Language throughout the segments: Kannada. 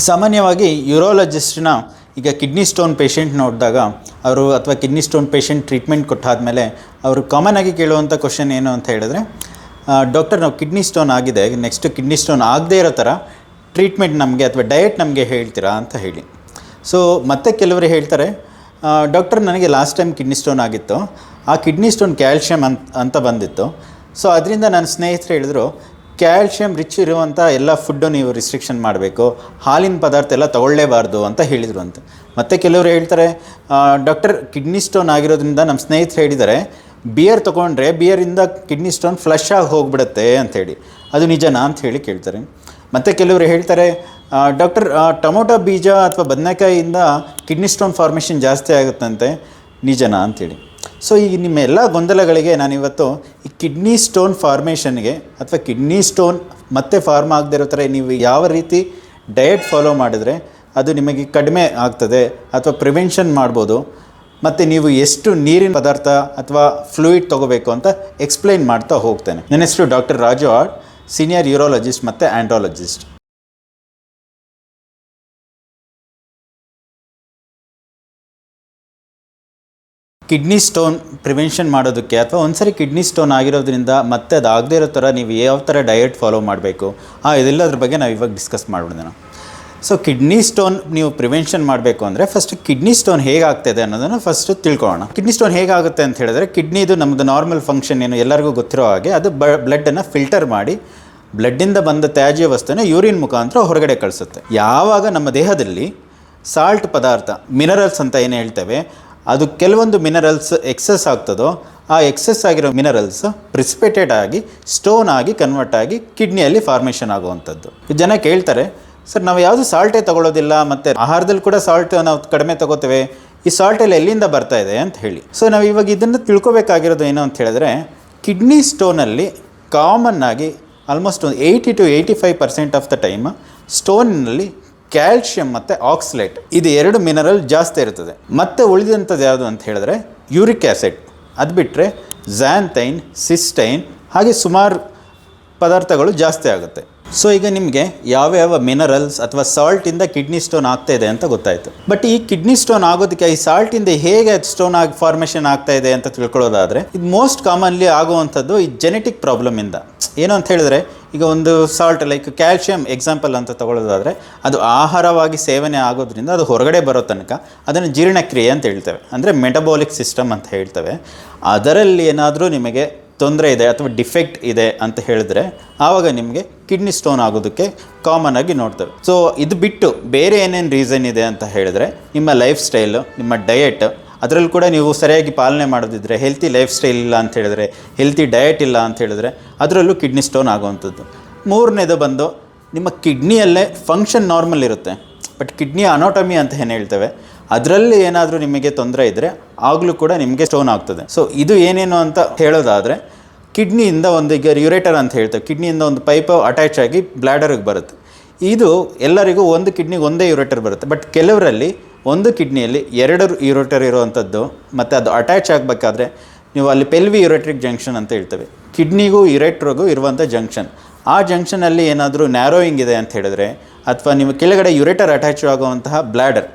ಸಾಮಾನ್ಯವಾಗಿ ಯೂರೋಲಜಿಸ್ಟ್ನ ಈಗ ಕಿಡ್ನಿ ಸ್ಟೋನ್ ಪೇಷಂಟ್ ನೋಡಿದಾಗ ಅವರು ಅಥವಾ ಕಿಡ್ನಿ ಸ್ಟೋನ್ ಪೇಷಂಟ್ ಟ್ರೀಟ್ಮೆಂಟ್ ಕೊಟ್ಟಾದಮೇಲೆ ಅವರು ಕಾಮನ್ ಆಗಿ ಕೇಳುವಂಥ ಕ್ವಶನ್ ಏನು ಅಂತ ಹೇಳಿದ್ರೆ, ಡಾಕ್ಟರ್ ನಾವು ಕಿಡ್ನಿ ಸ್ಟೋನ್ ಆಗಿದೆ, ನೆಕ್ಸ್ಟ್ ಕಿಡ್ನಿ ಸ್ಟೋನ್ ಆಗದೇ ಇರೋ ಥರ ಟ್ರೀಟ್ಮೆಂಟ್ ನಮಗೆ ಅಥವಾ ಡಯಟ್ ನಮಗೆ ಹೇಳ್ತೀರಾ ಅಂತ ಹೇಳಿ. ಸೊ ಮತ್ತೆ ಕೆಲವರು ಹೇಳ್ತಾರೆ, ಡಾಕ್ಟರ್ ನನಗೆ ಲಾಸ್ಟ್ ಟೈಮ್ ಕಿಡ್ನಿ ಸ್ಟೋನ್ ಆಗಿತ್ತು, ಆ ಕಿಡ್ನಿ ಸ್ಟೋನ್ ಕ್ಯಾಲ್ಶಿಯಮ್ ಅಂತ ಬಂದಿತ್ತು. ಸೊ ಅದರಿಂದ ನನ್ನ ಸ್ನೇಹಿತರು ಹೇಳಿದ್ರು ಕ್ಯಾಲ್ಶಿಯಮ್ ರಿಚ್ ಇರುವಂಥ ಎಲ್ಲ ಫುಡ್ಡು ನೀವು ರಿಸ್ಟ್ರಿಕ್ಷನ್ ಮಾಡಬೇಕು, ಹಾಲಿನ ಪದಾರ್ಥ ಎಲ್ಲ ತೊಗೊಳ್ಳೇಬಾರ್ದು ಅಂತ ಹೇಳಿದರು ಅಂತ. ಮತ್ತು ಕೆಲವರು ಹೇಳ್ತಾರೆ, ಡಾಕ್ಟರ್ ಕಿಡ್ನಿ ಸ್ಟೋನ್ ಆಗಿರೋದ್ರಿಂದ ನಮ್ಮ ಸ್ನೇಹಿತರು ಹೇಳಿದ್ದಾರೆ ಬಿಯರ್ ತೊಗೊಂಡ್ರೆ ಬಿಯರಿಂದ ಕಿಡ್ನಿ ಸ್ಟೋನ್ ಫ್ಲಶ್ ಆಗಿ ಹೋಗಿಬಿಡುತ್ತೆ ಅಂಥೇಳಿ, ಅದು ನಿಜನಾ ಅಂತ ಹೇಳಿ ಕೇಳ್ತಾರೆ. ಮತ್ತು ಕೆಲವರು ಹೇಳ್ತಾರೆ, ಡಾಕ್ಟರ್ ಟೊಮೊಟೊ ಬೀಜ ಅಥವಾ ಬದನೆಕಾಯಿಯಿಂದ ಕಿಡ್ನಿ ಸ್ಟೋನ್ ಫಾರ್ಮೇಷನ್ ಜಾಸ್ತಿ ಆಗುತ್ತಂತೆ, ನಿಜನಾ ಅಂಥೇಳಿ. ಸೊ ಈಗ ನಿಮ್ಮ ಎಲ್ಲ ಗೊಂದಲಗಳಿಗೆ ನಾನಿವತ್ತು ಈ ಕಿಡ್ನಿ ಸ್ಟೋನ್ ಫಾರ್ಮೇಷನ್ಗೆ ಅಥವಾ ಕಿಡ್ನಿ ಸ್ಟೋನ್ ಮತ್ತೆ ಫಾರ್ಮ್ ಆಗದೆ ಇರೋ ಥರ ನೀವು ಯಾವ ರೀತಿ ಡಯಟ್ ಫಾಲೋ ಮಾಡಿದರೆ ಅದು ನಿಮಗೆ ಕಡಿಮೆ ಆಗ್ತದೆ ಅಥವಾ ಪ್ರಿವೆನ್ಷನ್ ಮಾಡ್ಬೋದು, ಮತ್ತು ನೀವು ಎಷ್ಟು ನೀರಿನ ಪದಾರ್ಥ ಅಥವಾ ಫ್ಲೂಯಿಡ್ ತೊಗೋಬೇಕು ಅಂತ ಎಕ್ಸ್ಪ್ಲೈನ್ ಮಾಡ್ತಾ ಹೋಗ್ತೇನೆ. ನನ್ನ ಹೆಸರು ಡಾಕ್ಟರ್ ರಾಜು ಆಡ್, ಸೀನಿಯರ್ ಯೂರೋಲಜಿಸ್ಟ್ ಮತ್ತು ಆ್ಯಂಡ್ರಾಲಜಿಸ್ಟ್. ಕಿಡ್ನಿ ಸ್ಟೋನ್ ಪ್ರಿವೆನ್ಷನ್ ಮಾಡೋದಕ್ಕೆ ಅಥವಾ ಒಂದ್ಸರಿ ಕಿಡ್ನಿ ಸ್ಟೋನ್ ಆಗಿರೋದ್ರಿಂದ ಮತ್ತೆ ಅದು ಆಗದೇ ಇರೋ ಥರ ನೀವು ಯಾವ ಥರ ಡಯಟ್ ಫಾಲೋ ಮಾಡಬೇಕು, ಇದೆಲ್ಲದ್ರ ಬಗ್ಗೆ ನಾವು ಇವಾಗ ಡಿಸ್ಕಸ್ ಮಾಡೋಣ. ಸೊ ಕಿಡ್ನಿ ಸ್ಟೋನ್ ನೀವು ಪ್ರಿವೆನ್ಷನ್ ಮಾಡಬೇಕು ಅಂದರೆ ಫಸ್ಟ್ ಕಿಡ್ನಿ ಸ್ಟೋನ್ ಹೇಗಾಗ್ತಾಯಿದೆ ಅನ್ನೋದನ್ನು ಫಸ್ಟು ತಿಳ್ಕೊಳ್ಳೋಣ. ಕಿಡ್ನಿ ಸ್ಟೋನ್ ಹೇಗಾಗುತ್ತೆ ಅಂತ ಹೇಳಿದ್ರೆ, ಕಿಡ್ನಿದು ನಮ್ಮದು ನಾರ್ಮಲ್ ಫಂಕ್ಷನ್ ಏನು ಎಲ್ಲರಿಗೂ ಗೊತ್ತಿರೋ ಹಾಗೆ, ಅದು ಬ್ಲಡ್ಡನ್ನು ಫಿಲ್ಟರ್ ಮಾಡಿ ಬ್ಲಡ್ಡಿಂದ ಬಂದ ತ್ಯಾಜ್ಯ ವಸ್ತುನ ಯೂರಿನ್ ಮುಖಾಂತರ ಹೊರಗಡೆ ಕಳಿಸುತ್ತೆ. ಯಾವಾಗ ನಮ್ಮ ದೇಹದಲ್ಲಿ ಸಾಲ್ಟ್ ಪದಾರ್ಥ, ಮಿನರಲ್ಸ್ ಅಂತ ಏನು ಹೇಳ್ತೇವೆ, ಅದು ಕೆಲವೊಂದು ಮಿನರಲ್ಸ್ ಎಕ್ಸೆಸ್ ಆಗ್ತದೋ, ಆ ಎಕ್ಸೆಸ್ ಆಗಿರೋ ಮಿನರಲ್ಸ್ ಪ್ರಿಸಿಪೇಟೆಡ್ ಆಗಿ ಸ್ಟೋನ್ ಆಗಿ ಕನ್ವರ್ಟ್ ಆಗಿ ಕಿಡ್ನಿಯಲ್ಲಿ ಫಾರ್ಮೇಷನ್ ಆಗುವಂಥದ್ದು. ಜನ ಕೇಳ್ತಾರೆ, ಸರ್ ನಾವು ಯಾವುದು ಸಾಲ್ಟೇ ತೊಗೊಳ್ಳೋದಿಲ್ಲ, ಮತ್ತು ಆಹಾರದಲ್ಲಿ ಕೂಡ ಸಾಲ್ಟ್ ನಾವು ಕಡಿಮೆ ತೊಗೋತೇವೆ, ಈ ಸಾಲ್ಟೆಲ್ಲ ಎಲ್ಲಿಂದ ಬರ್ತಾ ಇದೆ ಅಂತ ಹೇಳಿ. ಸೊ ನಾವು ಇವಾಗ ಇದನ್ನು ತಿಳ್ಕೊಬೇಕಾಗಿರೋದು ಏನು ಅಂತ ಹೇಳಿದ್ರೆ, ಕಿಡ್ನಿ ಸ್ಟೋನಲ್ಲಿ ಕಾಮನ್ ಆಗಿ ಆಲ್ಮೋಸ್ಟ್ ಒಂದು 80 to 85% ಆಫ್ ದ ಟೈಮ್ ಸ್ಟೋನಿನಲ್ಲಿ ಕ್ಯಾಲ್ಶಿಯಂ ಮತ್ತು ಆಕ್ಸಲೇಟ್ ಇದು ಎರಡು ಮಿನರಲ್ ಜಾಸ್ತಿ ಇರ್ತದೆ. ಮತ್ತು ಉಳಿದಂಥದ್ದು ಯಾವುದು ಅಂತ ಹೇಳಿದ್ರೆ ಯೂರಿಕ್ ಆ್ಯಸಿಡ್, ಅದು ಬಿಟ್ಟರೆ ಝ್ಯಾಂಥೈನ್, ಸಿಸ್ಟೈನ್, ಹಾಗೆ ಸುಮಾರು ಪದಾರ್ಥಗಳು ಜಾಸ್ತಿ ಆಗುತ್ತೆ. ಸೊ ಈಗ ನಿಮಗೆ ಯಾವ್ಯಾವ ಮಿನರಲ್ಸ್ ಅಥವಾ ಸಾಲ್ಟಿಂದ ಕಿಡ್ನಿ ಸ್ಟೋನ್ ಆಗ್ತಾ ಇದೆ ಅಂತ ಗೊತ್ತಾಯಿತು. ಬಟ್ ಈ ಕಿಡ್ನಿ ಸ್ಟೋನ್ ಆಗೋದಕ್ಕೆ ಈ ಸಾಲ್ಟಿಂದ ಹೇಗೆ ಸ್ಟೋನ್ ಆಗಿ ಫಾರ್ಮೇಷನ್ ಆಗ್ತಾ ಇದೆ ಅಂತ ತಿಳ್ಕೊಳ್ಳೋದಾದರೆ, ಇದು ಮೋಸ್ಟ್ ಕಾಮನ್ಲಿ ಆಗುವಂಥದ್ದು ಈ ಜೆನೆಟಿಕ್ ಪ್ರಾಬ್ಲಮಿಂದ. ಏನು ಅಂತ ಹೇಳಿದ್ರೆ, ಈಗ ಒಂದು ಸಾಲ್ಟ್ ಲೈಕ್ ಕ್ಯಾಲ್ಶಿಯಂ ಎಕ್ಸಾಂಪಲ್ ಅಂತ ತಗೊಳ್ಳೋದಾದರೆ, ಅದು ಆಹಾರವಾಗಿ ಸೇವನೆ ಆಗೋದ್ರಿಂದ ಅದು ಹೊರಗಡೆ ಬರೋ ತನಕ ಅದನ್ನು ಜೀರ್ಣಕ್ರಿಯೆ ಅಂತ ಹೇಳ್ತೇವೆ, ಅಂದರೆ ಮೆಟಬಾಲಿಕ್ ಸಿಸ್ಟಮ್ ಅಂತ ಹೇಳ್ತೇವೆ. ಅದರಲ್ಲಿ ಏನಾದರೂ ನಿಮಗೆ ತೊಂದರೆ ಇದೆ ಅಥವಾ ಡಿಫೆಕ್ಟ್ ಇದೆ ಅಂತ ಹೇಳಿದ್ರೆ ಆವಾಗ ನಿಮಗೆ ಕಿಡ್ನಿ ಸ್ಟೋನ್ ಆಗೋದಕ್ಕೆ ಕಾಮನ್ ಆಗಿ ನೋಡ್ತೇವೆ. ಸೊ ಇದು ಬಿಟ್ಟು ಬೇರೆ ಏನೇನು ರೀಸನ್ ಇದೆ ಅಂತ ಹೇಳಿದ್ರೆ, ನಿಮ್ಮ ಲೈಫ್ ಸ್ಟೈಲು, ನಿಮ್ಮ ಡಯಟ್, ಅದರಲ್ಲಿ ಕೂಡ ನೀವು ಸರಿಯಾಗಿ ಪಾಲನೆ ಮಾಡೋದಿದ್ರೆ, ಹೆಲ್ತಿ ಲೈಫ್ ಸ್ಟೈಲ್ ಇಲ್ಲ ಅಂತ ಹೇಳಿದ್ರೆ, ಹೆಲ್ತಿ ಡಯಟ್ ಇಲ್ಲ ಅಂತ ಹೇಳಿದ್ರೆ ಅದರಲ್ಲೂ ಕಿಡ್ನಿ ಸ್ಟೋನ್ ಆಗುವಂಥದ್ದು. ಮೂರನೇದು ಬಂದು ನಿಮ್ಮ ಕಿಡ್ನಿಯಲ್ಲೇ ಫಂಕ್ಷನ್ ನಾರ್ಮಲ್ ಇರುತ್ತೆ, ಬಟ್ ಕಿಡ್ನಿ ಅನಾಟಮಿ ಅಂತ ಏನು ಹೇಳ್ತೇವೆ, ಅದರಲ್ಲಿ ಏನಾದರೂ ನಿಮಗೆ ತೊಂದರೆ ಇದ್ದರೆ ಆಗಲೂ ಕೂಡ ನಿಮಗೆ ಸ್ಟೋನ್ ಆಗ್ತದೆ. ಸೊ ಇದು ಏನೇನು ಅಂತ ಹೇಳೋದಾದರೆ, ಕಿಡ್ನಿಯಿಂದ ಒಂದು ಈಗ ಯುರೇಟರ್ ಅಂತ ಹೇಳ್ತೇವೆ, ಕಿಡ್ನಿಯಿಂದ ಒಂದು ಪೈಪ್ ಅಟ್ಯಾಚ್ ಆಗಿ ಬ್ಲ್ಯಾಡರ್ಗೆ ಬರುತ್ತೆ. ಇದು ಎಲ್ಲರಿಗೂ ಒಂದು ಕಿಡ್ನಿಗೆ ಒಂದೇ ಯುರೇಟರ್ ಬರುತ್ತೆ, ಬಟ್ ಕೆಲವರಲ್ಲಿ ಒಂದು ಕಿಡ್ನಿಯಲ್ಲಿ 2 ಯುರೇಟರ್ ಇರುವಂಥದ್ದು, ಮತ್ತು ಅದು ಅಟ್ಯಾಚ್ ಆಗಬೇಕಾದ್ರೆ ನೀವು ಅಲ್ಲಿ ಪೆಲ್ವಿ ಯುರೇಟ್ರಿಕ್ ಜಂಕ್ಷನ್ ಅಂತ ಹೇಳ್ತೇವೆ, ಕಿಡ್ನಿಗೂ ಯುರೇಟ್ರಿಗೂ ಇರುವಂಥ ಜಂಕ್ಷನ್. ಆ ಜಂಕ್ಷನಲ್ಲಿ ಏನಾದರೂ ನ್ಯಾರೋಯಿಂಗ್ ಇದೆ ಅಂತ ಹೇಳಿದ್ರೆ, ಅಥವಾ ನೀವು ಕೆಳಗಡೆ ಯುರೇಟರ್ ಅಟ್ಯಾಚ್ ಆಗುವಂತಹ ಬ್ಲ್ಯಾಡರ್,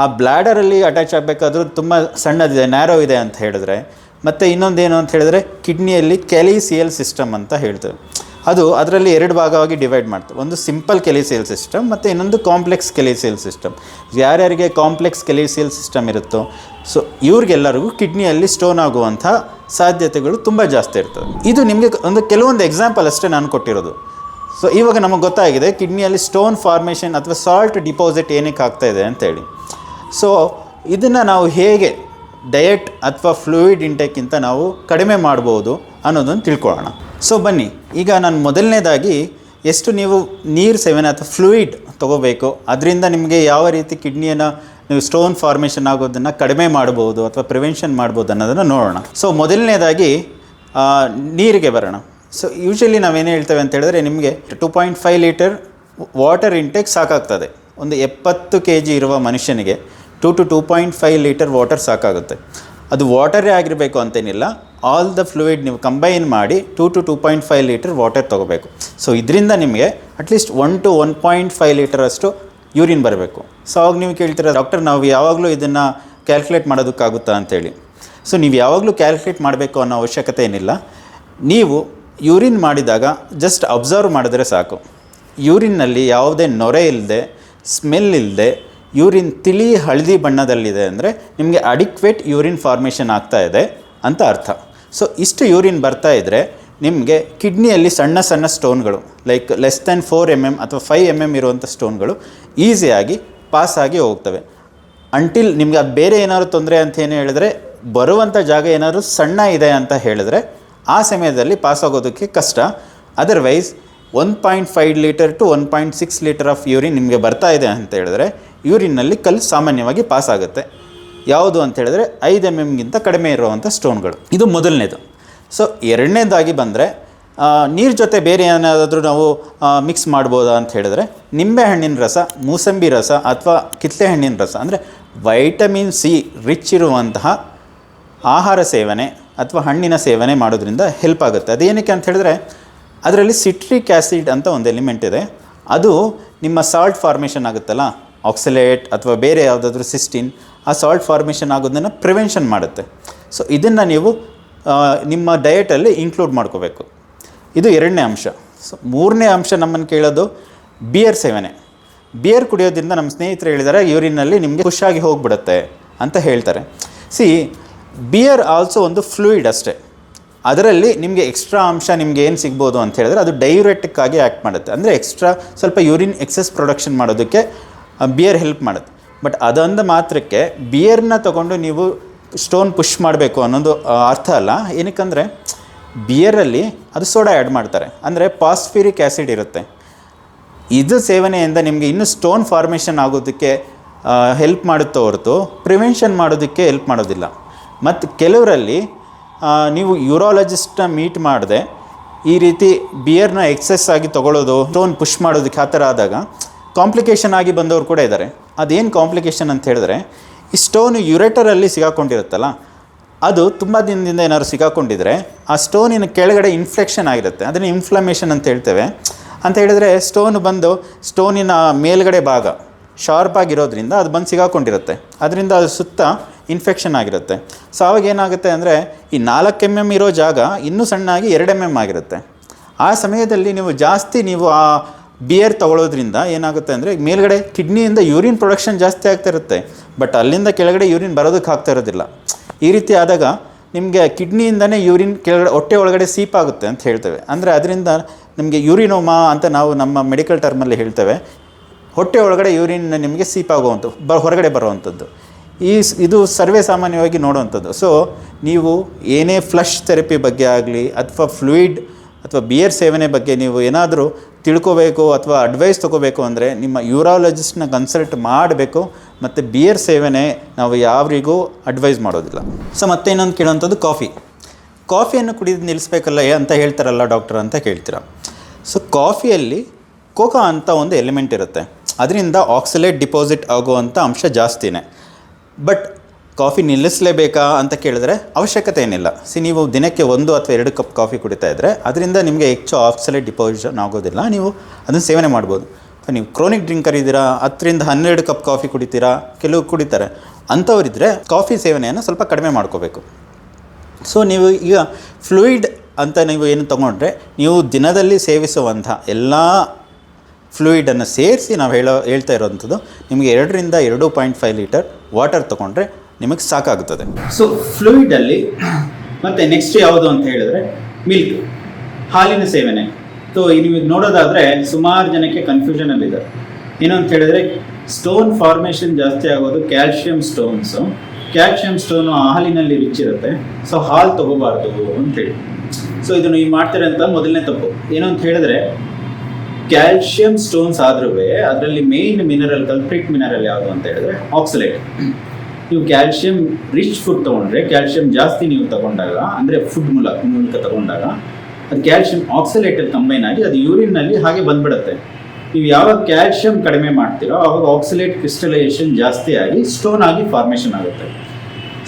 ಆ ಬ್ಲ್ಯಾಡರಲ್ಲಿ ಅಟ್ಯಾಚ್ ಆಗಬೇಕಾದ್ರೂ ತುಂಬ ಸಣ್ಣದಿದೆ, ನ್ಯಾರೋ ಇದೆ ಅಂತ ಹೇಳಿದ್ರೆ, ಮತ್ತು ಇನ್ನೊಂದೇನು ಅಂತ ಹೇಳಿದ್ರೆ ಕಿಡ್ನಿಯಲ್ಲಿ ಕೆಲಿಸಿಯಲ್ ಸಿಸ್ಟಮ್ ಅಂತ ಹೇಳ್ತೇವೆ. ಅದು ಅದರಲ್ಲಿ 2 ಭಾಗವಾಗಿ ಡಿವೈಡ್ ಮಾಡ್ತೇವೆ, ಒಂದು ಸಿಂಪಲ್ ಕೆಲಿಸಿಯಲ್ ಸಿಸ್ಟಮ್ ಮತ್ತು ಇನ್ನೊಂದು ಕಾಂಪ್ಲೆಕ್ಸ್ ಕೆಲಿಸಿಯಲ್ ಸಿಸ್ಟಮ್. ಯಾರ್ಯಾರಿಗೆ ಕಾಂಪ್ಲೆಕ್ಸ್ ಕೆಲಿಸಿಯಲ್ ಸಿಸ್ಟಮ್ ಇರುತ್ತೋ, ಸೊ ಇವ್ರಿಗೆಲ್ಲರಿಗೂ ಕಿಡ್ನಿಯಲ್ಲಿ ಸ್ಟೋನ್ ಆಗುವಂಥ ಸಾಧ್ಯತೆಗಳು ತುಂಬ ಜಾಸ್ತಿ ಇರ್ತದೆ. ಇದು ನಿಮಗೆ ಕೆಲವೊಂದು ಎಕ್ಸಾಂಪಲ್ ಅಷ್ಟೇ ನಾನು ಕೊಟ್ಟಿರೋದು. ಸೊ ಇವಾಗ ನಮಗೆ ಗೊತ್ತಾಗಿದೆ ಕಿಡ್ನಿಯಲ್ಲಿ ಸ್ಟೋನ್ ಫಾರ್ಮೇಷನ್ ಅಥವಾ ಸಾಲ್ಟ್ ಡಿಪಾಸಿಟ್ ಏನಕ್ಕೆ ಆಗ್ತಾಯಿದೆ ಅಂತೇಳಿ. ಸೊ ಇದನ್ನು ನಾವು ಹೇಗೆ ಡಯಟ್ ಅಥವಾ ಫ್ಲೂಯಿಡ್ ಇಂಟೇಕ್ಕಿಂತ ನಾವು ಕಡಿಮೆ ಮಾಡ್ಬೋದು ಅನ್ನೋದನ್ನು ತಿಳ್ಕೊಳ್ಳೋಣ. ಸೊ ಬನ್ನಿ, ಈಗ ನಾನು ಮೊದಲನೇದಾಗಿ ಎಷ್ಟು ನೀವು ನೀರು ಸೇವನೆ ಅಥವಾ ಫ್ಲೂಯಿಡ್ ತೊಗೋಬೇಕು, ಅದರಿಂದ ನಿಮಗೆ ಯಾವ ರೀತಿ ಕಿಡ್ನಿಯನ್ನು ನೀವು ಸ್ಟೋನ್ ಫಾರ್ಮೇಷನ್ ಆಗೋದನ್ನು ಕಡಿಮೆ ಮಾಡ್ಬೋದು ಅಥವಾ ಪ್ರಿವೆನ್ಷನ್ ಮಾಡ್ಬೋದು ಅನ್ನೋದನ್ನು ನೋಡೋಣ. ಸೊ ಮೊದಲನೇದಾಗಿ ನೀರಿಗೆ ಬರೋಣ. ಸೊ ಯೂಶ್ವಲಿ ನಾವೇನು ಹೇಳ್ತೇವೆ ಅಂತ ಹೇಳಿದ್ರೆ, ನಿಮಗೆ 2.5 ಲೀಟರ್ ವಾಟರ್ ಇಂಟೇಕ್ ಸಾಕಾಗ್ತದೆ. ಒಂದು 70 kg ಇರುವ ಮನುಷ್ಯನಿಗೆ 2 to 2.5 ಲೀಟರ್ ವಾಟರ್ ಸಾಕಾಗುತ್ತೆ. ಅದು ವಾಟರೇ ಆಗಿರಬೇಕು ಅಂತೇನಿಲ್ಲ, ಆಲ್ ದ ಫ್ಲೂಯಿಡ್ ನೀವು ಕಂಬೈನ್ ಮಾಡಿ 2 to 2.5 ಲೀಟರ್ ವಾಟರ್ ತೊಗೋಬೇಕು. ಸೊ ಇದರಿಂದ ನಿಮಗೆ ಅಟ್ಲೀಸ್ಟ್ 1 to 1.5 ಲೀಟರ್ ಅಷ್ಟು ಯೂರಿನ್ ಬರಬೇಕು. ಸೊ ಅವಾಗ ನೀವು ಕೇಳ್ತೀರ, ಡಾಕ್ಟರ್ ನಾವು ಯಾವಾಗಲೂ ಇದನ್ನು ಕ್ಯಾಲ್ಕುಲೇಟ್ ಮಾಡೋದಕ್ಕಾಗುತ್ತಾ ಅಂತೇಳಿ. ಸೊ ನೀವು ಯಾವಾಗಲೂ ಕ್ಯಾಲ್ಕುಲೇಟ್ ಮಾಡಬೇಕು ಅನ್ನೋ ಅವಶ್ಯಕತೆ ಏನಿಲ್ಲ. ನೀವು ಯೂರಿನ್ ಮಾಡಿದಾಗ ಜಸ್ಟ್ ಅಬ್ಸರ್ವ್ ಮಾಡಿದ್ರೆ ಸಾಕು. ಯೂರಿನ್ನಲ್ಲಿ ಯಾವುದೇ ನೊರೆ ಇಲ್ಲದೆ, ಸ್ಮೆಲ್ ಇಲ್ಲದೆ, ಯೂರಿನ್ ತಿಳಿ ಹಳದಿ ಬಣ್ಣದಲ್ಲಿದೆ ಅಂದರೆ ನಿಮಗೆ ಅಡಿಕ್ವೇಟ್ ಯೂರಿನ್ ಫಾರ್ಮೇಷನ್ ಆಗ್ತಾ ಇದೆ ಅಂತ ಅರ್ಥ. ಸೊ ಇಷ್ಟು ಯೂರಿನ್ ಬರ್ತಾ ಇದ್ದರೆ ನಿಮಗೆ ಕಿಡ್ನಿಯಲ್ಲಿ ಸಣ್ಣ ಸಣ್ಣ ಸ್ಟೋನ್ಗಳು ಲೈಕ್ ಲೆಸ್ ದ್ಯಾನ್ 4 mm ಅಥವಾ 5 mm ಇರುವಂಥ ಸ್ಟೋನ್ಗಳು ಈಸಿಯಾಗಿ ಪಾಸಾಗಿ ಹೋಗ್ತವೆ. ಅಂಟಿಲ್ ನಿಮಗೆ ಅದು ಬೇರೆ ಏನಾದ್ರು ತೊಂದರೆ ಅಂತ ಏನು ಹೇಳಿದ್ರೆ, ಬರುವಂಥ ಜಾಗ ಏನಾದರೂ ಸಣ್ಣ ಇದೆ ಅಂತ ಹೇಳಿದ್ರೆ ಆ ಸಮಯದಲ್ಲಿ ಪಾಸ್ ಆಗೋದಕ್ಕೆ ಕಷ್ಟ. Otherwise 1.5 litre to 1.6 litre of urine ನಿಮಗೆ ಬರ್ತಾ ಇದೆ ಅಂತ ಹೇಳಿದ್ರೆ ಯೂರಿನ್ನಲ್ಲಿ ಕಲ್ಲು ಸಾಮಾನ್ಯವಾಗಿ ಪಾಸ್ ಆಗುತ್ತೆ. ಯಾವುದು ಅಂತ ಹೇಳಿದ್ರೆ 5 mm ಕಡಿಮೆ ಇರುವಂಥ ಸ್ಟೋನ್ಗಳು. ಇದು ಮೊದಲನೇದು. ಸೊ ಎರಡನೇದಾಗಿ ಬಂದರೆ ನೀರು ಜೊತೆ ಬೇರೆ ಏನಾದರೂ ನಾವು ಮಿಕ್ಸ್ ಮಾಡ್ಬೋದಾ ಅಂತ ಹೇಳಿದ್ರೆ ನಿಂಬೆ ಹಣ್ಣಿನ ರಸ, ಮೂಸಂಬಿ ರಸ ಅಥವಾ ಕಿತ್ತಳೆ ಹಣ್ಣಿನ ರಸ ಅಂದರೆ ವೈಟಮಿನ್ ಸಿ ರಿಚ್ ಇರುವಂತಹ ಆಹಾರ ಸೇವನೆ ಅಥವಾ ಹಣ್ಣಿನ ಸೇವನೆ ಮಾಡೋದ್ರಿಂದ ಹೆಲ್ಪ್ ಆಗುತ್ತೆ. ಅದೇನಕ್ಕೆ ಅಂತ ಹೇಳಿದ್ರೆ ಅದರಲ್ಲಿ ಸಿಟ್ರಿಕ್ ಆ್ಯಸಿಡ್ ಅಂತ ಒಂದು ಎಲಿಮೆಂಟ್ ಇದೆ. ಅದು ನಿಮ್ಮ ಸಾಲ್ಟ್ ಫಾರ್ಮೇಷನ್ ಆಗುತ್ತಲ್ಲ, ಆಕ್ಸಲೇಟ್ ಅಥವಾ ಬೇರೆ ಯಾವುದಾದ್ರೂ ಸಿಸ್ಟಿನ್, ಆ ಸಾಲ್ಟ್ ಫಾರ್ಮೇಷನ್ ಆಗೋದನ್ನು ಪ್ರಿವೆನ್ಷನ್ ಮಾಡುತ್ತೆ. ಸೊ ಇದನ್ನು ನೀವು ನಿಮ್ಮ ಡಯಟಲ್ಲಿ ಇನ್ಕ್ಲೂಡ್ ಮಾಡ್ಕೋಬೇಕು. ಇದು ಎರಡನೇ ಅಂಶ. ಸೊ ಮೂರನೇ ಅಂಶ ನಮ್ಮನ್ನು ಕೇಳೋದು ಬಿಯರ್ ಸೇವನೆ. ಬಿಯರ್ ಕುಡಿಯೋದ್ರಿಂದ ನಮ್ಮ ಸ್ನೇಹಿತರು ಹೇಳಿದ್ದಾರೆ ಯೂರಿನಲ್ಲಿ ನಿಮಗೆ ಖುಷಿಯಾಗಿ ಹೋಗಿಬಿಡುತ್ತೆ ಅಂತ ಹೇಳ್ತಾರೆ. ಬಿಯರ್ ಆಲ್ಸೋ ಒಂದು ಫ್ಲೂಯಿಡ್ ಅಷ್ಟೇ. ಅದರಲ್ಲಿ ನಿಮಗೆ ಎಕ್ಸ್ಟ್ರಾ ಅಂಶ ನಿಮಗೆ ಏನು ಸಿಗ್ಬೋದು ಅಂತ ಹೇಳಿದ್ರೆ ಅದು ಡೈಯೂರೆಟಿಕ್ ಆಗಿ ಆ್ಯಕ್ಟ್ ಮಾಡುತ್ತೆ. ಅಂದರೆ ಸ್ವಲ್ಪ ಯೂರಿನ್ ಎಕ್ಸೆಸ್ ಪ್ರೊಡಕ್ಷನ್ ಮಾಡೋದಕ್ಕೆ ಬಿಯರ್ ಹೆಲ್ಪ್ ಮಾಡುತ್ತೆ. ಬಟ್ ಅದಂದ ಮಾತ್ರಕ್ಕೆ ಬಿಯರ್ನ ತೊಗೊಂಡು ನೀವು ಸ್ಟೋನ್ ಪುಷ್ ಮಾಡಬೇಕು ಅನ್ನೋದು ಅರ್ಥ ಅಲ್ಲ. ಏನಕ್ಕಂದರೆ ಬಿಯರಲ್ಲಿ ಅದು ಸೋಡಾ ಆ್ಯಡ್ ಮಾಡ್ತಾರೆ, ಅಂದರೆ ಫಾಸ್ಫರಿಕ್ ಆ್ಯಸಿಡ್ ಇರುತ್ತೆ. ಇದು ಸೇವನೆಯಿಂದ ನಿಮಗೆ ಇನ್ನೂ ಸ್ಟೋನ್ ಫಾರ್ಮೇಷನ್ ಆಗೋದಕ್ಕೆ ಹೆಲ್ಪ್ ಮಾಡುತ್ತೆ ಹೊರತು ಪ್ರಿವೆನ್ಷನ್ ಮಾಡೋದಕ್ಕೆ ಹೆಲ್ಪ್ ಮಾಡೋದಿಲ್ಲ. ಮತ್ತು ಕೆಲವರಲ್ಲಿ ನೀವು ಯೂರಾಲಜಿಸ್ಟ್ನ ಮೀಟ್ ಮಾಡದೆ ಈ ರೀತಿ ಬಿಯರ್ನ ಎಕ್ಸೆಸ್ ಆಗಿ ತೊಗೊಳ್ಳೋದು, ಸ್ಟೋನ್ ಪುಷ್ ಮಾಡೋದಕ್ಕೆ ಆ ಥರ ಆದಾಗ ಕಾಂಪ್ಲಿಕೇಶನ್ ಆಗಿ ಬಂದವರು ಕೂಡ ಇದ್ದಾರೆ. ಅದೇನು ಕಾಂಪ್ಲಿಕೇಶನ್ ಅಂತ ಹೇಳಿದ್ರೆ, ಈ ಸ್ಟೋನು ಯುರೇಟರಲ್ಲಿ ಸಿಗಾಕೊಂಡಿರುತ್ತಲ್ಲ, ಅದು ತುಂಬ ದಿನದಿಂದ ಏನಾದ್ರು ಸಿಗಾಕೊಂಡಿದ್ರೆ ಆ ಸ್ಟೋನಿನ ಕೆಳಗಡೆ ಇನ್ಫೆಕ್ಷನ್ ಆಗಿರುತ್ತೆ. ಅದನ್ನು ಇನ್ಫ್ಲಮೇಷನ್ ಅಂತ ಹೇಳ್ತೇವೆ. ಅಂತ ಹೇಳಿದರೆ ಸ್ಟೋನು ಬಂದು ಸ್ಟೋನಿನ ಮೇಲ್ಗಡೆ ಭಾಗ ಶಾರ್ಪ್ ಆಗಿರೋದ್ರಿಂದ ಅದು ಬಂದು ಸಿಗಾಕೊಂಡಿರುತ್ತೆ. ಅದರಿಂದ ಅದು ಸುತ್ತ ಇನ್ಫೆಕ್ಷನ್ ಆಗಿರುತ್ತೆ. ಸೊ ಅವಾಗ ಏನಾಗುತ್ತೆ ಅಂದರೆ ಈ 4 mm ಇರೋ ಜಾಗ ಇನ್ನೂ ಸಣ್ಣಾಗಿ 2 mm ಆಗಿರುತ್ತೆ. ಆ ಸಮಯದಲ್ಲಿ ನೀವು ಆ ಬಿಯರ್ ತೊಗೊಳೋದ್ರಿಂದ ಏನಾಗುತ್ತೆ ಅಂದರೆ ಮೇಲ್ಗಡೆ ಕಿಡ್ನಿಯಿಂದ ಯೂರಿನ್ ಪ್ರೊಡಕ್ಷನ್ ಜಾಸ್ತಿ ಆಗ್ತಾ ಇರುತ್ತೆ, ಬಟ್ ಅಲ್ಲಿಂದ ಕೆಳಗಡೆ ಯೂರಿನ್ ಬರೋದಕ್ಕೆ ಆಗ್ತಾ ಇರೋದಿಲ್ಲ. ಈ ರೀತಿ ಆದಾಗ ನಿಮಗೆ ಕಿಡ್ನಿಯಿಂದನೇ ಯೂರಿನ್ ಕೆಳಗಡೆ ಹೊಟ್ಟೆ ಒಳಗಡೆ ಸೀಪಾಗುತ್ತೆ ಅಂತ ಹೇಳ್ತೇವೆ. ಅಂದರೆ ಅದರಿಂದ ನಿಮಗೆ ಯೂರಿನೋಮಾ ಅಂತ ನಾವು ನಮ್ಮ ಮೆಡಿಕಲ್ ಟರ್ಮಲ್ಲಿ ಹೇಳ್ತೇವೆ. ಹೊಟ್ಟೆ ಒಳಗಡೆ ಯೂರಿನ್ ನಿಮಗೆ ಸೀಪಾಗುವಂಥದ್ದು, ಹೊರಗಡೆ ಬರುವಂಥದ್ದು. ಇದು ಸರ್ವೇ ಸಾಮಾನ್ಯವಾಗಿ ನೋಡುವಂಥದ್ದು. ಸೊ ನೀವು ಏನೇ ಫ್ಲಶ್ ಥೆರಪಿ ಬಗ್ಗೆ ಆಗಲಿ ಅಥವಾ ಫ್ಲೂಯಿಡ್ ಅಥವಾ ಬಿಯರ್ ಸೇವನೆ ಬಗ್ಗೆ ನೀವು ಏನಾದರೂ ತಿಳ್ಕೋಬೇಕು ಅಥವಾ ಅಡ್ವೈಸ್ ತೊಗೋಬೇಕು ಅಂದರೆ ನಿಮ್ಮ ಯೂರಾಲಜಿಸ್ಟ್ನ ಕನ್ಸಲ್ಟ್ ಮಾಡಬೇಕು. ಮತ್ತು ಬಿಯರ್ ಸೇವನೆ ನಾವು ಯಾರಿಗೂ ಅಡ್ವೈಸ್ ಮಾಡೋದಿಲ್ಲ. ಸೊ ಮತ್ತೆ ಇನ್ನೊಂದು ಕೇಳೋವಂಥದ್ದು ಕಾಫಿಯನ್ನು ಕುಡಿದು ನಿಲ್ಲಿಸ್ಬೇಕಲ್ಲ ಅಂತ ಹೇಳ್ತಾರಲ್ಲ ಡಾಕ್ಟರ್ ಅಂತ ಕೇಳ್ತೀರ. ಸೊ ಕಾಫಿಯಲ್ಲಿ ಕೋಕಾ ಅಂತ ಒಂದು ಎಲಿಮೆಂಟ್ ಇರುತ್ತೆ. ಅದರಿಂದ ಆಕ್ಸಲೇಟ್ ಡಿಪಾಸಿಟ್ ಆಗುವಂಥ ಅಂಶ ಜಾಸ್ತಿನೇ. ಬಟ್ ಕಾಫಿ ನಿಲ್ಲಿಸಲೇಬೇಕಾ ಅಂತ ಕೇಳಿದ್ರೆ ಅವಶ್ಯಕತೆ ಏನಿಲ್ಲ. ನೀವು ದಿನಕ್ಕೆ 1 ಅಥವಾ 2 ಕಪ್ ಕಾಫಿ ಕುಡಿತಾ ಇದ್ದರೆ ಅದರಿಂದ ನಿಮಗೆ ಹೆಚ್ಚು ಆಕ್ಸಲೇಟ್ ಡಿಪಾಸಿಷನ್ ಆಗೋದಿಲ್ಲ. ನೀವು ಅದನ್ನು ಸೇವನೆ ಮಾಡ್ಬೋದು. ನೀವು ಕ್ರೋನಿಕ್ ಡ್ರಿಂಕರ್ ಇದ್ದೀರಾ, 10 ರಿಂದ 12 ಕಪ್ ಕಾಫಿ ಕುಡಿತೀರಾ, ಕೆಲವು ಕುಡಿತಾರೆ, ಅಂಥವರಿದ್ದರೆ ಕಾಫಿ ಸೇವನೆಯನ್ನು ಸ್ವಲ್ಪ ಕಡಿಮೆ ಮಾಡ್ಕೋಬೇಕು. ಸೊ ನೀವು ಈಗ ಫ್ಲೂಯಿಡ್ ಅಂತ ನೀವು ಏನು ತೊಗೊಂಡ್ರೆ ನೀವು ದಿನದಲ್ಲಿ ಸೇವಿಸುವಂಥ ಎಲ್ಲ ಫ್ಲೂಯಿಡನ್ನು ಸೇರಿಸಿ ನಾವು ಹೇಳ್ತಾ ಇರೋವಂಥದ್ದು ನಿಮಗೆ 2 ರಿಂದ 2.5 ಲೀಟರ್ ವಾಟರ್ ತೊಗೊಂಡ್ರೆ ನಿಮಗೆ ಸಾಕಾಗುತ್ತದೆ. ಸೊ ಫ್ಲೂಯಿಡಲ್ಲಿ ಮತ್ತು ನೆಕ್ಸ್ಟ್ ಯಾವುದು ಅಂತ ಹೇಳಿದ್ರೆ ಮಿಲ್ಕ್, ಹಾಲಿನ ಸೇವನೆ. ಸೊ ನೀವು ನೋಡೋದಾದರೆ ಸುಮಾರು ಜನಕ್ಕೆ ಕನ್ಫ್ಯೂಷನಲ್ಲಿದೆ. ಏನು ಅಂತ ಹೇಳಿದ್ರೆ ಸ್ಟೋನ್ ಫಾರ್ಮೇಷನ್ ಜಾಸ್ತಿ ಆಗೋದು ಕ್ಯಾಲ್ಶಿಯಂ ಸ್ಟೋನು ಹಾಲಿನಲ್ಲಿ ರಿಚ್ ಇರುತ್ತೆ. ಸೊ ಹಾಲು ತೊಗೋಬಾರ್ದು ಅಂತೇಳಿ. ಸೊ ಇದನ್ನು ನೀವು ಮಾಡ್ತೀರಂತ ಮೊದಲನೇ ತಪ್ಪು. ಏನು ಅಂತ ಹೇಳಿದ್ರೆ ಕ್ಯಾಲ್ಶಿಯಂ ಸ್ಟೋನ್ಸ್ ಆದ್ರೂ ಅದರಲ್ಲಿ ಮೇನ್ ಮಿನರಲ್, ಕಲ್ಪ್ರಿಟ್ ಮಿನರಲ್ ಯಾವುದು ಅಂತ ಹೇಳಿದ್ರೆ ಆಕ್ಸಲೇಟ್. ನೀವು ಕ್ಯಾಲ್ಶಿಯಂ ರಿಚ್ ಫುಡ್ ತೊಗೊಂಡ್ರೆ, ಕ್ಯಾಲ್ಶಿಯಂ ಜಾಸ್ತಿ ನೀವು ತಗೊಂಡಾಗ ಅಂದರೆ ಫುಡ್ ಮೂಲಕ ತಗೊಂಡಾಗ ಅದು ಕ್ಯಾಲ್ಶಿಯಂ ಆಕ್ಸಲೇಟಲ್ಲಿ ಕಂಬೈನ್ ಆಗಿ ಅದು ಯೂರಿನ್ನಲ್ಲಿ ಹಾಗೆ ಬಂದ್ಬಿಡುತ್ತೆ. ನೀವು ಯಾವಾಗ ಕ್ಯಾಲ್ಶಿಯಂ ಕಡಿಮೆ ಮಾಡ್ತೀರೋ ಆವಾಗ ಆಕ್ಸಲೇಟ್ ಕ್ರಿಸ್ಟಲೈಸೇಷನ್ ಜಾಸ್ತಿ ಆಗಿ ಸ್ಟೋನ್ ಆಗಿ ಫಾರ್ಮೇಷನ್ ಆಗುತ್ತೆ.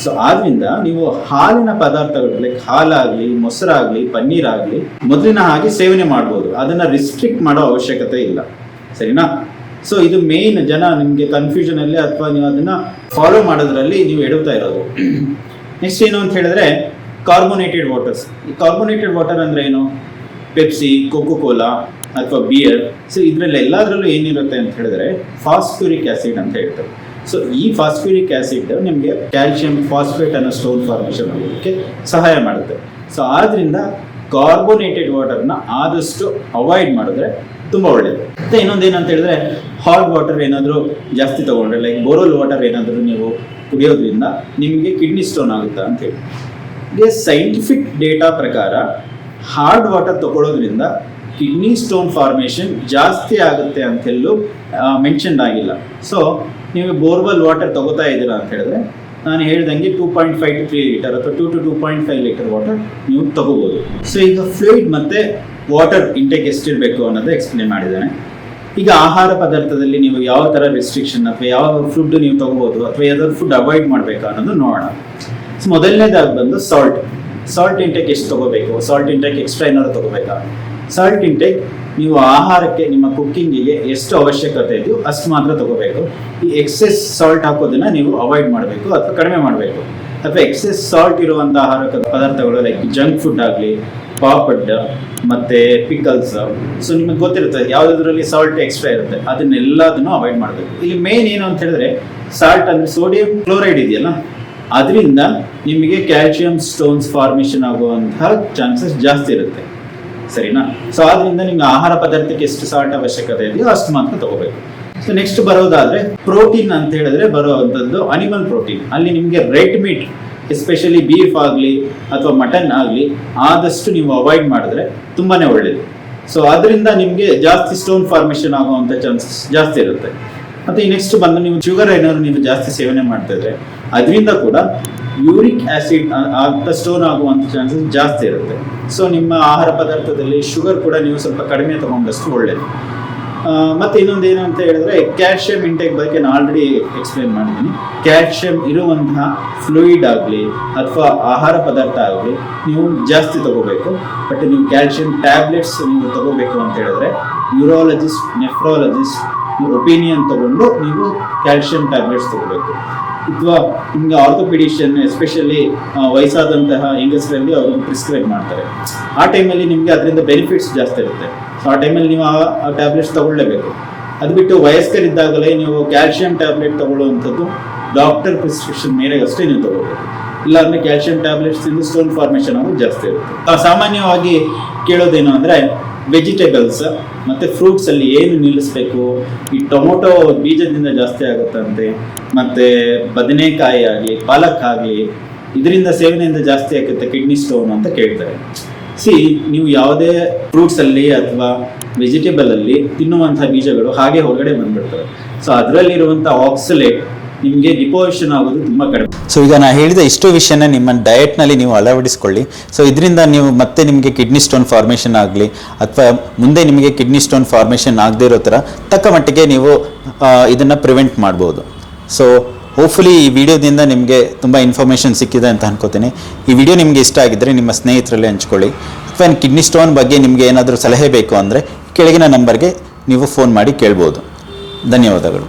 ಸೊ ಆದ್ದರಿಂದ ನೀವು ಹಾಲಿನ ಪದಾರ್ಥಗಳು ಲೈಕ್ ಹಾಲಾಗಲಿ, ಮೊಸರಾಗಲಿ, ಪನ್ನೀರಾಗಲಿ ಮೊದಲಿನ ಹಾಗೆ ಸೇವನೆ ಮಾಡ್ಬೋದು. ಅದನ್ನು ರಿಸ್ಟ್ರಿಕ್ಟ್ ಮಾಡೋ ಅವಶ್ಯಕತೆ ಇಲ್ಲ, ಸರಿನಾ? ಸೊ ಇದು ಮೇನ್ ಜನ ನಿಮಗೆ ಕನ್ಫ್ಯೂಷನಲ್ಲಿ ಅಥವಾ ನೀವು ಅದನ್ನು ಫಾಲೋ ಮಾಡೋದ್ರಲ್ಲಿ ನೀವು ಎಡುತ್ತಾ ಇರೋದು. ನೆಕ್ಸ್ಟ್ ಏನು ಅಂತ ಹೇಳಿದ್ರೆ ಕಾರ್ಬೋನೇಟೆಡ್ ವಾಟರ್ಸ್. ಈ ಕಾರ್ಬೋನೇಟೆಡ್ ವಾಟರ್ ಅಂದರೆ ಏನು? ಪೆಪ್ಸಿ, ಕೋಕೋ ಕೋಲಾ ಅಥವಾ ಬಿಯರ್. ಸೊ ಇದರಲ್ಲಿ ಎಲ್ಲದರಲ್ಲೂ ಏನಿರುತ್ತೆ ಅಂತ ಹೇಳಿದ್ರೆ ಫಾಸ್ಫ್ಯೂರಿಕ್ ಆ್ಯಸಿಡ್ ಅಂತ ಹೇಳ್ತಾರೆ. ಸೊ ಈ ಫಾಸ್ಫ್ಯೂರಿಕ್ ಆ್ಯಸಿಡ್ ನಿಮಗೆ ಕ್ಯಾಲ್ಸಿಯಂ ಫಾಸ್ಫೇಟ್ ಅನ್ನೋ ಸ್ಟೋನ್ ಫಾರ್ಮೇಷನ್ ಆಗೋದಕ್ಕೆ ಸಹಾಯ ಮಾಡುತ್ತೆ. ಸೊ ಆದ್ದರಿಂದ ಕಾರ್ಬೋನೇಟೆಡ್ ವಾಟರ್ನ ಆದಷ್ಟು ಅವಾಯ್ಡ್ ಮಾಡಿದ್ರೆ ತುಂಬ ಒಳ್ಳೆಯದು. ಮತ್ತು ಇನ್ನೊಂದು ಏನಂತ ಹೇಳಿದ್ರೆ ಹಾಟ್ ವಾಟರ್ ಏನಾದರೂ ಜಾಸ್ತಿ ತೊಗೊಂಡ್ರೆ, ಲೈಕ್ ಬೋರ್ವೆಲ್ ವಾಟರ್ ಏನಾದರೂ ನೀವು ಕುಡಿಯೋದ್ರಿಂದ ನಿಮಗೆ ಕಿಡ್ನಿ ಸ್ಟೋನ್ ಆಗುತ್ತಾ ಅಂತೇಳಿ. ಈಗ ಸೈಂಟಿಫಿಕ್ ಡೇಟಾ ಪ್ರಕಾರ ಹಾರ್ಡ್ ವಾಟರ್ ತಗೊಳ್ಳೋದ್ರಿಂದ ಕಿಡ್ನಿ ಸ್ಟೋನ್ ಫಾರ್ಮೇಷನ್ ಜಾಸ್ತಿ ಆಗುತ್ತೆ ಅಂತೆಲ್ಲೂ ಮೆನ್ಷನ್ ಆಗಿಲ್ಲ. ಸೊ ನೀವು ಬೋರ್ವೆಲ್ ವಾಟರ್ ತಗೋತಾ ಇದ್ದೀರಾ ಅಂತ ಹೇಳಿದ್ರೆ ನಾನು ಹೇಳ್ದಂಗೆ 2.5 to 3 ಲೀಟರ್ ಅಥವಾ 2 to 2.5 ಲೀಟರ್ ವಾಟರ್ ನೀವು ತಗೋಬೋದು. ಸೊ ಈಗ ಫ್ಲೂಯಿಡ್ ಮತ್ತು ವಾಟರ್ ಇಂಟೇಕ್ ಎಷ್ಟಿರಬೇಕು ಅನ್ನೋದು ಎಕ್ಸ್ಪ್ಲೇನ್ ಮಾಡಿದ್ದಾನೆ. ಈಗ ಆಹಾರ ಪದಾರ್ಥದಲ್ಲಿ ನೀವು ಯಾವ ಥರ ರೆಸ್ಟ್ರಿಕ್ಷನ್ ಅಥವಾ ಯಾವ ಫುಡ್ ನೀವು ತಗೋಬೋದು ಅಥವಾ ಯಾವ್ದಾದ್ರು ಫುಡ್ ಅವಾಯ್ಡ್ ಮಾಡಬೇಕಾ ಅನ್ನೋದು ನೋಡೋಣ. ಸೊ ಮೊದಲನೇದಾಗಿ ಬಂದು ಸಾಲ್ಟ್ ಇಂಟೇಕ್ ಎಷ್ಟು ತಗೋಬೇಕು, ಸಾಲ್ಟ್ ಇಂಟೇಕ್ ಎಕ್ಸ್ಟ್ರಾ ಏನಾದ್ರು ತಗೋಬೇಕಾ? ಸಾಲ್ಟ್ ಇಂಟೇಕ್ ನೀವು ಆಹಾರಕ್ಕೆ ನಿಮ್ಮ ಕುಕ್ಕಿಂಗಿಗೆ ಎಷ್ಟು ಅವಶ್ಯಕತೆ ಇದೆಯೋ ಅಷ್ಟು ಮಾತ್ರ ತಗೋಬೇಕು. ಈ ಎಕ್ಸೆಸ್ ಸಾಲ್ಟ್ ಹಾಕೋದನ್ನು ನೀವು ಅವಾಯ್ಡ್ ಮಾಡಬೇಕು ಅಥವಾ ಕಡಿಮೆ ಮಾಡಬೇಕು. ಅಥವಾ ಎಕ್ಸೆಸ್ ಸಾಲ್ಟ್ ಇರುವಂಥ ಆಹಾರ ಪದಾರ್ಥಗಳು ಲೈಕ್ ಜಂಕ್ ಫುಡ್ ಆಗಲಿ, ಪಾಪಡ್ ಮತ್ತು ಪಿಕಲ್ಸ್, ಸೊ ನಿಮಗೆ ಗೊತ್ತಿರುತ್ತೆ ಯಾವುದ್ರಲ್ಲಿ ಸಾಲ್ಟ್ ಎಕ್ಸ್ಟ್ರಾ ಇರುತ್ತೆ ಅದನ್ನೆಲ್ಲದನ್ನು ಅವಾಯ್ಡ್ ಮಾಡಬೇಕು. ಇಲ್ಲಿ ಮೇನ್ ಏನು ಅಂತ ಹೇಳಿದ್ರೆ ಸಾಲ್ಟ್ ಅಂದರೆ ಸೋಡಿಯಂ ಕ್ಲೋರೈಡ್ ಇದೆಯಲ್ಲ, ಅದರಿಂದ ನಿಮಗೆ ಕ್ಯಾಲ್ಸಿಯಂ ಸ್ಟೋನ್ಸ್ ಫಾರ್ಮೇಷನ್ ಆಗುವಂತಹ ಚಾನ್ಸಸ್ ಜಾಸ್ತಿ ಇರುತ್ತೆ, ಸರಿನಾ? ಸೊ ಆದ್ದರಿಂದ ನಿಮ್ಗೆ ಆಹಾರ ಪದಾರ್ಥಕ್ಕೆ ಎಷ್ಟು ಸಾಲ್ಟ್ ಅವಶ್ಯಕತೆ ಇದೆಯೋ ಅಷ್ಟು ಮಾತ್ರ ತಗೋಬೇಕು. ಸೊ ನೆಕ್ಸ್ಟ್ ಬರೋದಾದ್ರೆ ಪ್ರೋಟೀನ್ ಅಂತ ಹೇಳಿದ್ರೆ ಬರುವಂಥದ್ದು ಅನಿಮಲ್ ಪ್ರೋಟೀನ್. ಅಲ್ಲಿ ನಿಮಗೆ ರೆಡ್ ಮೀಟ್ ಎಸ್ಪೆಷಲಿ ಬೀಫ್ ಆಗಲಿ ಅಥವಾ ಮಟನ್ ಆಗಲಿ ಆದಷ್ಟು ನೀವು ಅವಾಯ್ಡ್ ಮಾಡಿದ್ರೆ ತುಂಬಾ ಒಳ್ಳೆಯದು. ಸೊ ಅದರಿಂದ ನಿಮಗೆ ಜಾಸ್ತಿ ಸ್ಟೋನ್ ಫಾರ್ಮೇಷನ್ ಆಗುವಂಥ ಚಾನ್ಸಸ್ ಜಾಸ್ತಿ ಇರುತ್ತೆ. ಮತ್ತು ಈ ನೆಕ್ಸ್ಟ್ ಬಂದು ನೀವು ಶುಗರ್ ಏನಾದ್ರು ನೀವು ಜಾಸ್ತಿ ಸೇವನೆ ಮಾಡ್ತಾ ಇದ್ರೆ ಅದರಿಂದ ಕೂಡ ಯೂರಿಕ್ ಆ್ಯಸಿಡ್ ಅಂತ ಸ್ಟೋನ್ ಆಗುವಂಥ ಚಾನ್ಸಸ್ ಜಾಸ್ತಿ ಇರುತ್ತೆ. ಸೊ ನಿಮ್ಮ ಆಹಾರ ಪದಾರ್ಥದಲ್ಲಿ ಶುಗರ್ ಕೂಡ ನೀವು ಸ್ವಲ್ಪ ಕಡಿಮೆ ತಗೊಂಡಷ್ಟು ಒಳ್ಳೆಯದು. ಮತ್ತು ಇನ್ನೊಂದು ಏನು ಅಂತ ಹೇಳಿದ್ರೆ ಕ್ಯಾಲ್ಸಿಯಂ ಇಂಟೇಕ್ ಬಗ್ಗೆ ನಾನು ಆಲ್ರೆಡಿ ಎಕ್ಸ್ಪ್ಲೇನ್ ಮಾಡಿದ್ದೀನಿ. ಕ್ಯಾಲ್ಸಿಯಂ ಇರುವಂತಹ ಫ್ಲೂಯಿಡ್ ಆಗಲಿ ಅಥವಾ ಆಹಾರ ಪದಾರ್ಥ ಆಗಲಿ ನೀವು ಜಾಸ್ತಿ ತಗೋಬೇಕು. ಬಟ್ ನೀವು ಕ್ಯಾಲ್ಸಿಯಂ ಟ್ಯಾಬ್ಲೆಟ್ಸ್ ನೀವು ತಗೋಬೇಕು ಅಂತ ಹೇಳಿದ್ರೆ ನ್ಯೂರಾಲಜಿಸ್ಟ್, ನೆಫ್ರಾಲಜಿಸ್ಟ್ ಒಪಿನಿಯನ್ ತಗೊಂಡು ನೀವು ಕ್ಯಾಲ್ಸಿಯಂ ಟ್ಯಾಬ್ಲೆಟ್ಸ್ ತಗೋಬೇಕು. ಅಥವಾ ನಿಮಗೆ ಆರ್ಥೋಪಿಡಿಷಿಯನ್ ಎಸ್ಪೆಷಲಿ ವಯಸ್ಸಾದಂತಹ ಹೆಂಗಸರಲ್ಲಿ ಅವರು ಪ್ರಿಸ್ಕ್ರೈಬ್ ಮಾಡ್ತಾರೆ. ಆ ಟೈಮಲ್ಲಿ ನಿಮಗೆ ಅದರಿಂದ ಬೆನಿಫಿಟ್ಸ್ ಜಾಸ್ತಿ ಇರುತ್ತೆ. ಸೊ ಆ ಟೈಮಲ್ಲಿ ನೀವು ಆ ಟ್ಯಾಬ್ಲೆಟ್ಸ್ ತಗೊಳ್ಳೇಬೇಕು. ಅದು ಬಿಟ್ಟು ವಯಸ್ಕರಿದ್ದಾಗಲೇ ನೀವು ಕ್ಯಾಲ್ಸಿಯಂ ಟ್ಯಾಬ್ಲೆಟ್ ತಗೊಳ್ಳುವಂಥದ್ದು ಡಾಕ್ಟರ್ ಪ್ರಿಸ್ಕ್ರಿಪ್ಷನ್ ಮೇರೆಗೆ ಅಷ್ಟೇ ನೀವು ತಗೋಬೇಕು. ಇಲ್ಲಾಂದರೆ ಕ್ಯಾಲ್ಸಿಯಂ ಟ್ಯಾಬ್ಲೆಟ್ಸಿಂದ ಸ್ಟೋನ್ ಫಾರ್ಮೇಷನ್ ಆಗೋದು ಜಾಸ್ತಿ ಇರುತ್ತೆ. ಸಾಮಾನ್ಯವಾಗಿ ಕೇಳೋದೇನು ಅಂದರೆ ವೆಜಿಟೇಬಲ್ಸ್ ಮತ್ತು ಫ್ರೂಟ್ಸಲ್ಲಿ ಏನು ನಿಲ್ಲಿಸಬೇಕು? ಈ ಟೊಮೊಟೊ ಬೀಜದಿಂದ ಜಾಸ್ತಿ ಆಗುತ್ತಂತೆ, ಮತ್ತು ಬದನೆಕಾಯಿ ಆಗಲಿ, ಪಾಲಕ್ ಆಗಲಿ, ಇದರಿಂದ ಸೇವನೆಯಿಂದ ಜಾಸ್ತಿ ಆಗುತ್ತೆ ಕಿಡ್ನಿ ಸ್ಟೋನ್ ಅಂತ ಕೇಳ್ತಾರೆ. ನೀವು ಯಾವುದೇ ಫ್ರೂಟ್ಸಲ್ಲಿ ಅಥವಾ ವೆಜಿಟೇಬಲಲ್ಲಿ ತಿನ್ನುವಂಥ ಬೀಜಗಳು ಹಾಗೆ ಹೊರಗಡೆ ಬಂದ್ಬಿಡ್ತವೆ. ಸೊ ಅದರಲ್ಲಿರುವಂಥ ಆಕ್ಸಲೇಟ್ ನಿಮಗೆ ಡಿಪೋಸಿಷನ್ ಆಗೋದು ತುಂಬ ಕಡಿಮೆ. ಸೊ ಈಗ ನಾನು ಹೇಳಿದ ಇಷ್ಟು ವಿಷಯನ ನಿಮ್ಮ ಡಯಟ್ನಲ್ಲಿ ನೀವು ಅಳವಡಿಸ್ಕೊಳ್ಳಿ. ಸೊ ಇದರಿಂದ ನೀವು ಮತ್ತೆ ನಿಮಗೆ ಕಿಡ್ನಿ ಸ್ಟೋನ್ ಫಾರ್ಮೇಷನ್ ಆಗಲಿ ಅಥವಾ ಮುಂದೆ ನಿಮಗೆ ಕಿಡ್ನಿ ಸ್ಟೋನ್ ಫಾರ್ಮೇಷನ್ ಆಗದೇ ಇರೋ ಥರ ತಕ್ಕ ಮಟ್ಟಿಗೆ ನೀವು ಇದನ್ನು ಪ್ರಿವೆಂಟ್ ಮಾಡ್ಬೋದು. ಸೊ ಹೋಪ್ಫುಲಿ ಈ ವಿಡಿಯೋದಿಂದ ನಿಮಗೆ ತುಂಬ ಇನ್ಫಾರ್ಮೇಷನ್ ಸಿಕ್ಕಿದೆ ಅಂತ ಅನ್ಕೋತೀನಿ. ಈ ವಿಡಿಯೋ ನಿಮಗೆ ಇಷ್ಟ ಆಗಿದ್ದರೆ ನಿಮ್ಮ ಸ್ನೇಹಿತರಲ್ಲಿ ಹಂಚ್ಕೊಳ್ಳಿ. ಅಥವಾ ಕಿಡ್ನಿ ಸ್ಟೋನ್ ಬಗ್ಗೆ ನಿಮಗೆ ಏನಾದರೂ ಸಲಹೆ ಬೇಕು ಅಂದರೆ ಕೆಳಗಿನ ನಂಬರ್ಗೆ ನೀವು ಫೋನ್ ಮಾಡಿ ಕೇಳ್ಬೋದು. ಧನ್ಯವಾದಗಳು.